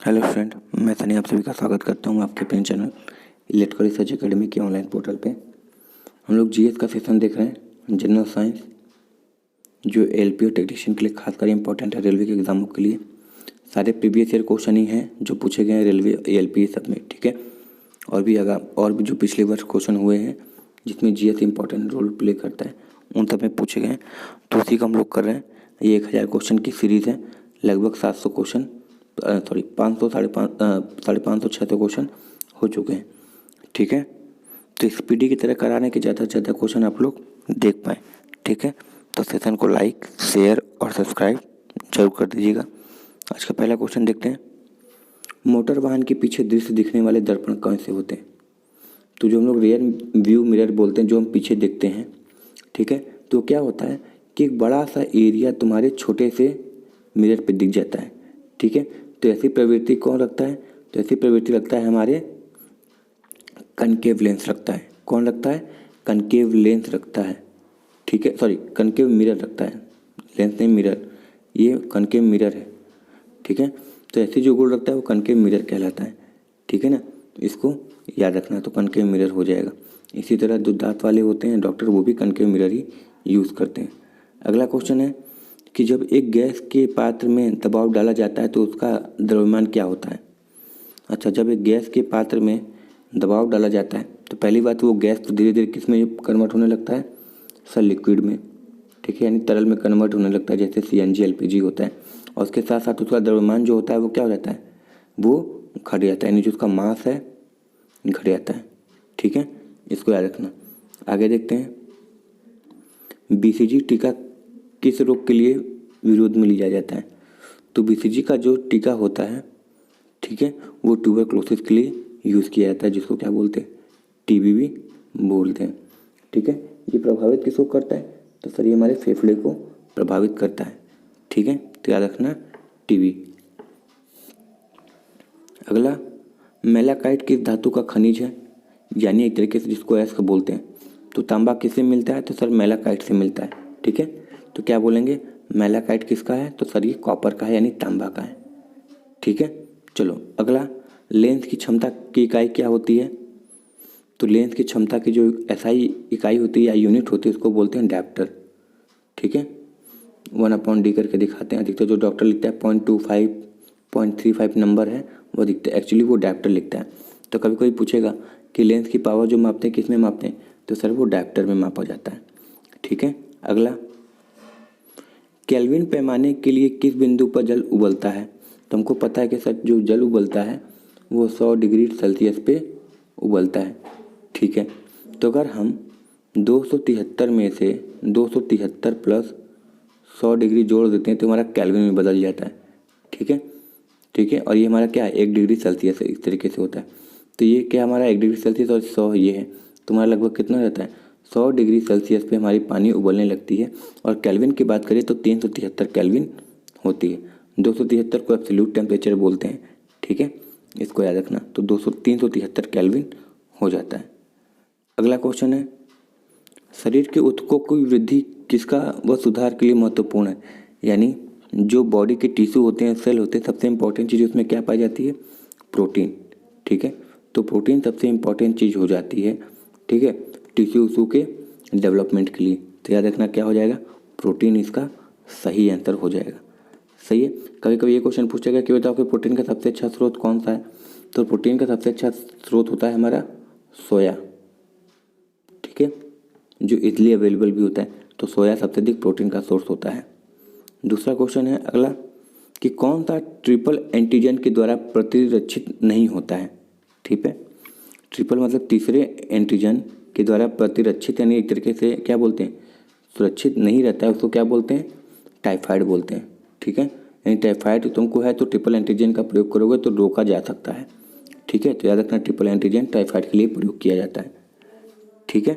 Hello friend, मैं सनी आप सभी का स्वागत करता हूँ आपके अपने चैनल इलेक्ट्रिकल रिसर्च एकेडमी के ऑनलाइन पोर्टल पे। हम लोग जीएस का सेशन देख रहे हैं, जनरल साइंस, जो एलपी और टेक्नीशियन के लिए खासकर इंपॉर्टेंट है रेलवे के एग्जामों के लिए। सारे प्रीवियस ईयर क्वेश्चन ही हैं जो पूछे गए हैं रेलवे एलपी सब में, ठीक है। और भी जो पिछले वर्ष क्वेश्चन हुए हैं जिसमें जीएस इंपॉर्टेंट रोल प्ले करता है, उन सब में पूछे गए हैं, तो उसी का हम लोग कर रहे हैं। ये 1000 क्वेश्चन की सीरीज़ है, लगभग 700 क्वेश्चन, सॉरी 500 साढ़े पाँच सौ 600 क्वेश्चन हो चुके हैं, ठीक है। तो इस पीडी की तरह कराने के ज़्यादा से ज़्यादा क्वेश्चन आप लोग देख पाएँ, ठीक है। तो सेशन को लाइक, शेयर और सब्सक्राइब जरूर कर दीजिएगा। आज का पहला क्वेश्चन देखते हैं। मोटर वाहन के पीछे दृश्य दिखने वाले दर्पण कौन से होते हैं? तो जो हम लोग रियर व्यू मिरर बोलते हैं, जो हम पीछे देखते हैं, ठीक है। तो क्या होता है कि एक बड़ा सा एरिया तुम्हारे छोटे से मिरर पे दिख जाता है, ठीक है। तो ऐसी प्रवृत्ति कौन रखता है? तो ऐसी प्रवृत्ति रखता है हमारे कनकेव लेंस रखता है। कौन रखता है? कनकेव लेंस रखता है, ठीक है। सॉरी, कनकेव मिरर रखता है, लेंस नहीं मिरर, ये कनकेव मिरर है, ठीक है। तो ऐसे जो गोल रखता है वो कनकेव मिरर कहलाता है, ठीक है ना। इसको याद रखना, तो कनकेव मिरर हो जाएगा। इसी तरह जो दांत वाले होते हैं डॉक्टर, वो भी कनकेव मिरर ही यूज़ करते हैं। अगला क्वेश्चन है कि जब एक गैस के पात्र में दबाव डाला जाता है तो उसका द्रव्यमान क्या होता है? अच्छा, जब एक गैस के पात्र में दबाव डाला जाता है तो पहली बात, वो गैस तो धीरे धीरे किस में कन्वर्ट होने लगता है? सर, लिक्विड में, ठीक है, यानी तरल में कन्वर्ट होने लगता है, जैसे सीएनजी एलपीजी होता है। और उसके साथ साथ उसका द्रव्यमान जो होता है वो क्या हो जाता है? वो घट जाता है, यानी जो उसका मास है घट जाता है, ठीक है। इसको याद रखना। आगे देखते हैं। बीसीजी टीका किस रोग के लिए विरोध में लिया जाता है? तो बीसीजी का जो टीका होता है, ठीक है, वो ट्यूबरक्लोसिस के लिए यूज़ किया जाता है, जिसको क्या बोलते हैं? टीबी भी बोलते हैं, ठीक है। ये प्रभावित किसको करता है? तो सर, ये हमारे फेफड़े को प्रभावित करता है, ठीक है। तो याद रखना, टीबी। अगला, मेलाकाइट किस धातु का खनिज है? यानी एक तरीके से जिसको ऐसा बोलते हैं। तो तांबा किससे मिलता है? तो सर, मेलाकाइट से मिलता है, ठीक है। तो क्या बोलेंगे? मेलाकाइट किसका है? तो सर, ये कॉपर का है, यानी तांबा का है, ठीक है। चलो अगला, लेंस की क्षमता की इकाई क्या होती है? तो लेंस की क्षमता की जो एसआई इकाई होती है या यूनिट होती है उसको बोलते हैं डायप्टर, ठीक है। 1/d करके दिखाते हैं। अधिकतर जो डॉक्टर लिखता है 0.25 0.35 नंबर है वो दिखता है, एक्चुअली वो डायप्टर लिखता है। तो कभी कोई पूछेगा कि लेंस की पावर जो मापते हैं किस में मापते हैं? तो सर, वो डायप्टर में मापा जाता है, ठीक है। अगला, केल्विन पैमाने के लिए किस बिंदु पर जल उबलता है? तो हमको पता है कि सर, जो जल उबलता है वो 100 डिग्री सेल्सियस पे उबलता है, ठीक है। तो अगर हम 273 में से 273 प्लस 100 डिग्री जोड़ देते हैं तो हमारा केल्विन में बदल जाता है, ठीक है, ठीक है। और ये हमारा क्या है? 1 डिग्री सेल्सियस है, इस तरीके से होता है। तो ये क्या हमारा 1 डिग्री सेल्सियस और 100 ये है, तो हमारा लगभग कितना रहता है? 100 डिग्री सेल्सियस पे हमारी पानी उबलने लगती है। और केल्विन की बात करें तो 373 केल्विन होती है। 273 को एब्सोल्यूट टेम्परेचर बोलते हैं, ठीक है, इसको याद रखना। तो 373 केल्विन हो जाता है। अगला क्वेश्चन है, शरीर के ऊतकों की वृद्धि किसका व सुधार के लिए महत्वपूर्ण है? यानी जो बॉडी के टिश्यू होते हैं, सेल होते हैं, सबसे इंपॉर्टेंट चीज़ उसमें क्या पाई जाती है? प्रोटीन, ठीक है। तो प्रोटीन सबसे इंपॉर्टेंट चीज़ हो जाती है, ठीक है, टिश्यू उशू के डेवलपमेंट के लिए। तो याद रखना क्या हो जाएगा? प्रोटीन इसका सही आंसर हो जाएगा, सही है। कभी कभी ये क्वेश्चन पूछेगा कि बताओ कि प्रोटीन का सबसे अच्छा स्रोत कौन सा है? तो प्रोटीन का सबसे अच्छा स्रोत होता है हमारा सोया, ठीक है, जो इजली अवेलेबल भी होता है। तो सोया सबसे अधिक प्रोटीन का सोर्स होता है। दूसरा क्वेश्चन है अगला, कि कौन सा ट्रिपल एंटीजन के द्वारा प्रतिरक्षित नहीं होता है? ठीक है, ट्रिपल मतलब तीसरे एंटीजन के द्वारा प्रतिरक्षित, यानी एक तरीके से क्या बोलते हैं? सुरक्षित नहीं रहता है, उसको क्या बोलते हैं? टाइफाइड बोलते हैं, ठीक है। यानी टाइफाइड तुमको है तो ट्रिपल एंटीजन का प्रयोग करोगे तो रोका जा सकता है, ठीक है। तो याद रखना, ट्रिपल एंटीजन टाइफाइड के लिए प्रयोग किया जाता है, ठीक है।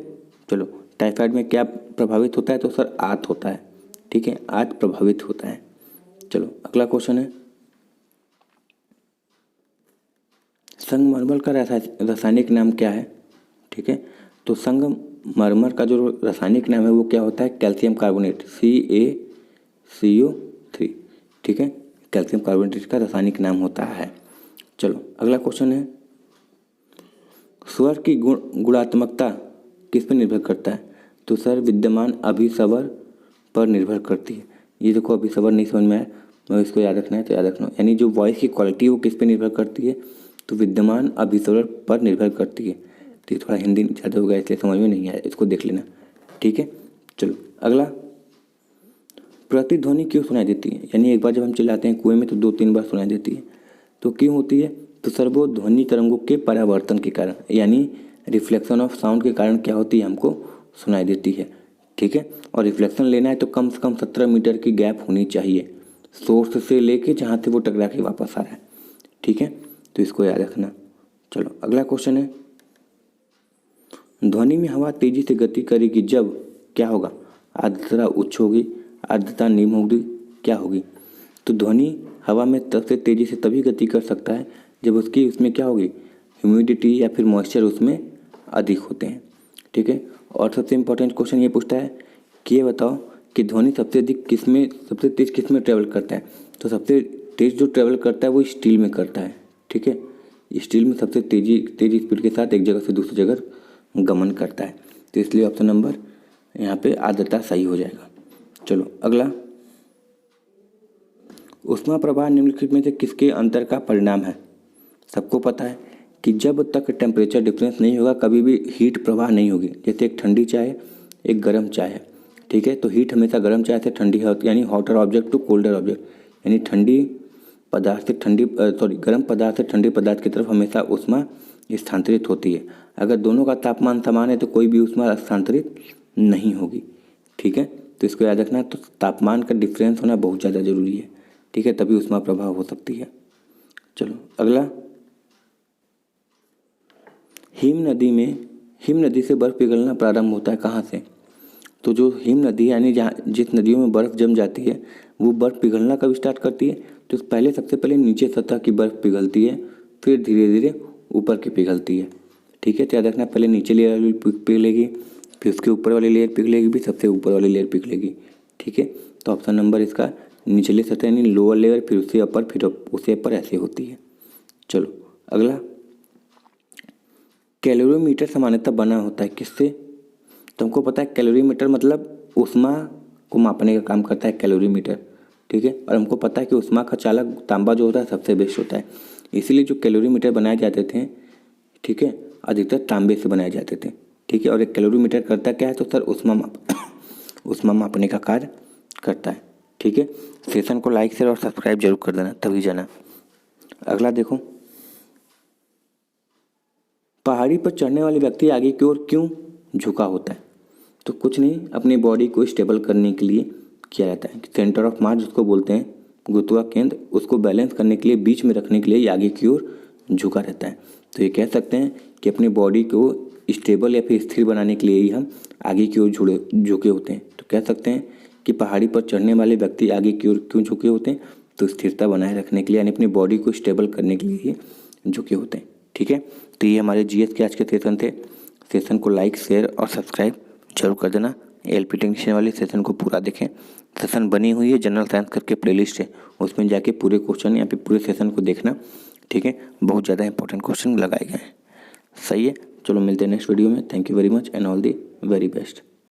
चलो, टाइफाइड में क्या प्रभावित होता है? तो सर, आंत होता है, ठीक है, आंत प्रभावित होता है। चलो अगला क्वेश्चन है, संगमरमर का रासायनिक नाम क्या है? ठीक है, तो संगमरमर का जो रासायनिक नाम है वो क्या होता है? कैल्शियम कार्बोनेट, CaCO3, ठीक है, कैल्शियम कार्बोनेट का रासायनिक नाम होता है। चलो अगला क्वेश्चन है, स्वर की गुणात्मकता किस पर निर्भर करता है? तो सर विद्यमान अभिस्वर पर निर्भर करती है। ये देखो अभिस्वर नहीं समझ में आया, मैं इसको याद रखना है तो याद रखना, यानी जो वॉइस की क्वालिटी वो किस पे निर्भर करती है? तो विद्यमान अभिस्वर पर निर्भर करती है। तो ये थोड़ा हिंदी ज़्यादा हो गया इसलिए समझ में नहीं आया, इसको देख लेना, ठीक है। चलो अगला, प्रतिध्वनि क्यों सुनाई देती है? यानी एक बार जब हम चिल्लाते हैं कुएं में तो 2-3 बार सुनाई देती है, तो क्यों होती है? तो सर वो ध्वनि तरंगों के परावर्तन के कारण, यानी रिफ्लेक्शन ऑफ साउंड के कारण क्या होती है, हमको सुनाई देती है, ठीक है। और रिफ्लेक्शन लेना है तो कम से कम 17 मीटर की गैप होनी चाहिए सोर्स से लेके जहाँ से वो टकरा के वापस आ रहा है, ठीक है। तो इसको याद रखना। चलो अगला क्वेश्चन है, ध्वनि में हवा तेजी से गति करेगी जब क्या होगा? आर्द्रता उच्च होगी, आर्द्रता निम्न होगी, क्या होगी? तो ध्वनि हवा में सबसे तेजी से तभी गति कर सकता है जब उसमें क्या होगी, ह्यूमिडिटी या फिर मॉइस्चर उसमें अधिक होते हैं, ठीक है। और सबसे इम्पोर्टेंट क्वेश्चन ये पूछता है कि ये बताओ कि ध्वनि सबसे तेज किस में ट्रेवल करता है? तो सबसे तेज जो ट्रेवल करता है वो स्टील में करता है, ठीक है। स्टील में सबसे तेजी स्पीड के साथ एक जगह से दूसरी जगह गमन करता है, तो इसलिए ऑप्शन नंबर यहाँ पे आर्द्रता सही हो जाएगा। चलो अगला, ऊष्मा प्रवाह निम्नलिखित में से किसके अंतर का परिणाम है? सबको पता है कि जब तक टेम्परेचर डिफरेंस नहीं होगा कभी भी हीट प्रवाह नहीं होगी। जैसे एक ठंडी चाय एक गर्म चाय है, ठीक है। तो हीट हमेशा गर्म चाय से ठंडी है, यानी hotter object to colder object, यानी गर्म पदार्थ से ठंडे पदार्थ की तरफ हमेशा ऊष्मा स्थानांतरित होती है। अगर दोनों का तापमान समान है तो कोई भी ऊष्मा स्थानांतरित नहीं होगी, ठीक है। तो इसको याद रखना, तो तापमान का डिफरेंस होना बहुत ज़्यादा जरूरी है, ठीक है, तभी ऊष्मा प्रभाव हो सकती है। चलो अगला, हिम नदी से बर्फ़ पिघलना प्रारंभ होता है कहाँ से? तो जो हिम नदी यानी जिस नदियों में बर्फ़ जम जाती है वो बर्फ़ पिघलना कब स्टार्ट करती है? तो सबसे पहले नीचे सतह की बर्फ़ पिघलती है, फिर धीरे धीरे ऊपर की पिघलती है, ठीक है। तो याद रखना, पहले नीचे लेयर वाली पिघलेगी, फिर उसके ऊपर वाली लेयर पिघलेगी, फिर सबसे ऊपर वाली लेयर पिघलेगी, ठीक है। तो ऑप्शन नंबर इसका निचले सतह यानी लोअर लेयर, फिर उससे अपर, फिर उससे अपर, ऐसे होती है। चलो अगला, कैलोरीमीटर सामान्यतः बना होता है किससे? तुमको पता है कैलोरीमीटर मतलब ऊष्मा को मापने का काम करता है कैलोरीमीटर, ठीक है। और हमको पता है कि ऊष्मा का चालक तांबा जो होता है सबसे बेस्ट होता है, इसीलिए जो कैलोरीमीटर बनाए जाते थे, ठीक है, अधिकतर तांबे से बनाए जाते थे, ठीक है। और एक कैलोरीमीटर करता क्या है? तो सर ऊष्मा मापने का कार्य करता है, ठीक है। सेशन को लाइक शेयर और सब्सक्राइब जरूर कर देना, तभी जाना। अगला देखो, पहाड़ी पर चढ़ने वाले व्यक्ति आगे की ओर क्यों झुका होता है? तो कुछ नहीं, अपनी बॉडी को स्टेबल करने के लिए किया जाता है। सेंटर ऑफ मास जिसको बोलते हैं, गुरुत्वा केंद्र, उसको बैलेंस करने के लिए, बीच में रखने के लिए ये आगे की ओर झुका रहता है। तो ये कह सकते हैं कि अपनी बॉडी को स्टेबल या फिर स्थिर बनाने के लिए ही हम आगे की ओर झुके होते हैं। तो कह सकते हैं कि पहाड़ी पर चढ़ने वाले व्यक्ति आगे की ओर क्यों झुके होते हैं? तो स्थिरता बनाए रखने के लिए, यानी अपनी बॉडी को स्टेबल करने के लिए ही झुके होते हैं, ठीक है। तो ये हमारे जीएस के आज के सेशन थे। सेशन को लाइक शेयर और सब्सक्राइब जरूर कर देना। एलपी टेक्नीशियन वाले सेशन को पूरा देखें। सेशन बनी हुई है, जनरल साइंस करके प्लेलिस्ट है, उसमें जाके पूरे क्वेश्चन या फिर पूरे सेशन को देखना, ठीक है। बहुत ज़्यादा इंपॉर्टेंट क्वेश्चन लगाए गए हैं, सही है। चलो मिलते हैं नेक्स्ट वीडियो में। Thank you very much and all the very best.